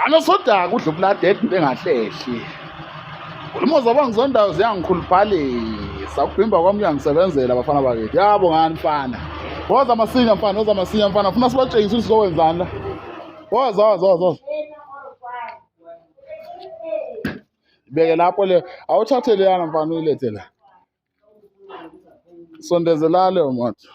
Anosodaka udla ubladede bengahlehli. Ulimoza abangizondayo ziyangikhuluphalisa ukubhimba kwami uyangisebenzela abafana bakithi. Yabo ngani mfana. Woza masinya mfana. Ufuna sibatshengise ukuthi sizokwenzani la. Woza. Ibeke lapho le. Awuthathe leyana mfana uyilethe la. Sondezela leyo moto.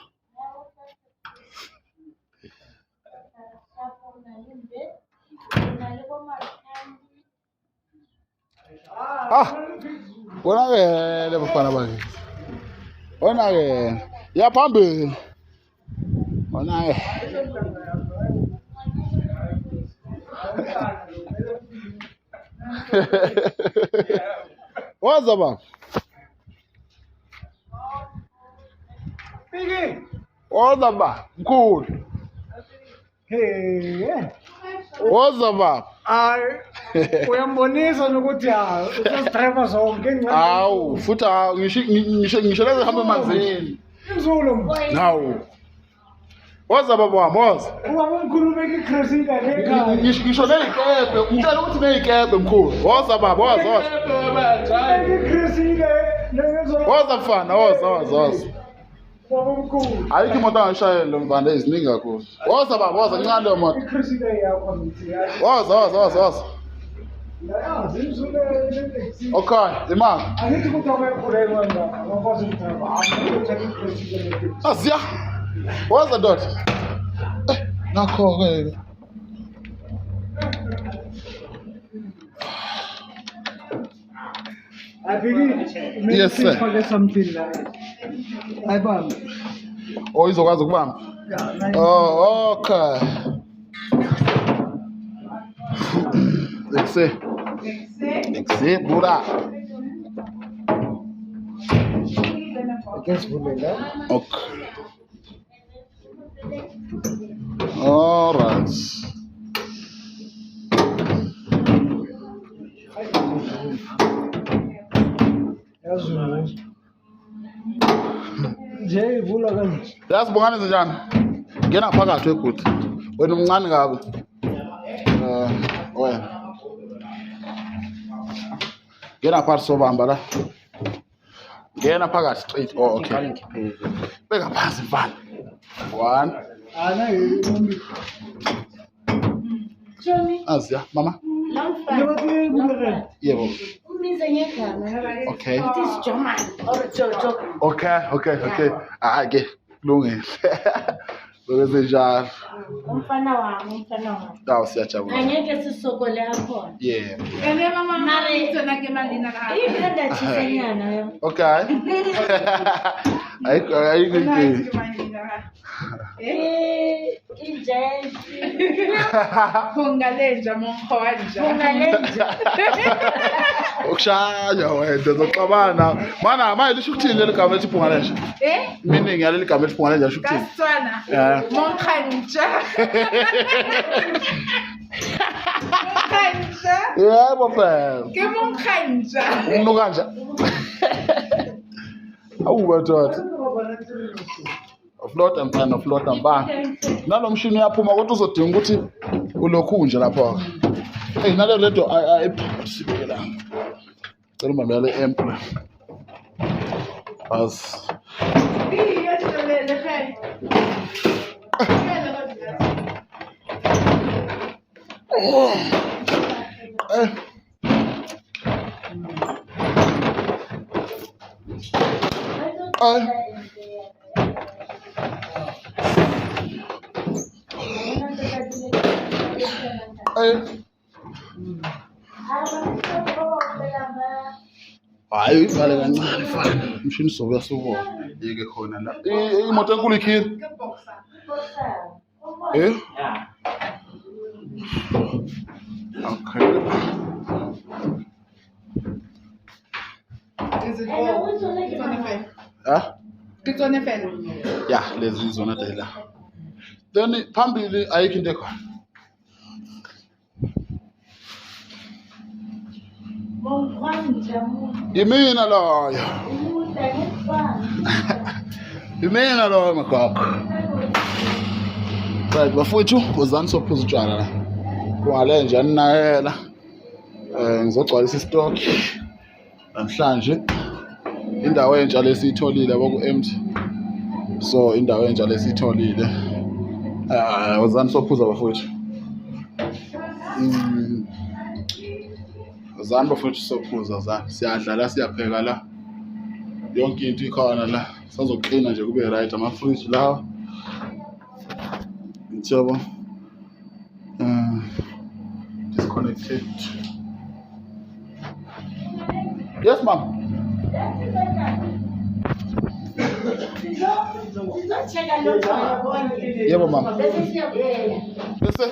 Wonakele bafana bakithi. Wonakele. Yaphambili. Wonakele. Woza baba. Pigi. Woza baba. Mkhulu. Hey. Woza baba. Hayi. Uyambonisa ukuthi usesidrayiva zonke engqondo. Awu, futhi ngisho lezi hamba emanzini. Izulu. Nawu. Woza baba wami, woza. Uba umkhulu beke ikhrasika lekhaya. Ngisho neyikebe, ngicela ukuthi neyikebe mkhulu. Woza baba, woza. Beke ikhrasika lezo. Woza mfana, woza. Uba umkhulu. Ayikho imoto angishayela mfana eziningi kakhulu. Woza baba, woza incane leyo moto. Ikhrasika yakho ngithi. Woza. Ya, zimzule. Okay, imali. Angithi ukuthi awuyakhulelwa ngapha. Awukwazi ukudrayiva. Awuthatha ikhrasika lekhaya. Asiya. Woza ndoda. Nakho-ke. I believe. Yes, sir. Forget something like. I bam. Oh, izokwazi ukubamba. Oh, okay. Exe, bura. Against Bulela. Okay. All right. Yazulu. Nje ivula kanje. Yasibongani njani? Ngena phakathi wegudi. Wena umncane kabi. Oya. Ngena phakathi sobamba la. Ngena phakathi straight. Oh, okay. Beka phansi mfana. 1. Ana yini? Johnny. Asiya, mama. Lebathi ngure. Yebo. Umize ngegama. Okay. It is German or Jojo. Okay. Ke kulungile. Bese njalo. Umfana wami. Dawu siyajabula. Angeke sisokole akhona. Yebo. Ene mama ngitsona ke malina la. Ikhanda thisanyana yo. Okay. Ayikho inkingi. Injeshi. Uphungalenja monkhwanja. Uphungalenja. Ukushaya wena zoxabana. Mana manje lisho ukuthini leli gama lithi Uphungalenja? Meaning yaleli gama lithi Uphungalenja lisho ukuthini? Kasitswana. Monkhanja. Monkhanja. Yebo phela. Ke monkhanja. Umuntu kanje. Awu bathatha. Flota mfana, flota mba. Nalomshini uyaphuma kodwa uzodinga ukuthi ulokhu nje lapha. Hey nalo lento ayiphisike la. Cela uma le emple. Bas. Iyashilele khay. Hayi ivale kancane mfana. Umshini sobe yasubona. Yeke khona la. Imoto enkulu ikhini. Okay. Is it all? Kitsone fela. Ya, lezi zona dela. Then phambili ayikho into ekhona. Imina loyo. Imina loyo makhokho. Right, bafowethu uzani sophuza utshwala la. Uphungalenja yaninakela. Ngizogcwalisa istock namhlanje. Indawo entsha lesiyitholile boku-empty. So indawo entsha lesiyitholile. Wozani sophuza bafowethu. Wozani bafowethu sophuza wozani. Siyadlala siyapheka la. Yonke into ikhona la. Sazoklina nje kube right ama-fridge lawa. Ngithobo. Disconnected. Yes, ma'am. Sizocheck lo bonke. Yebo, ma'am. Bese siyabuyela. Bese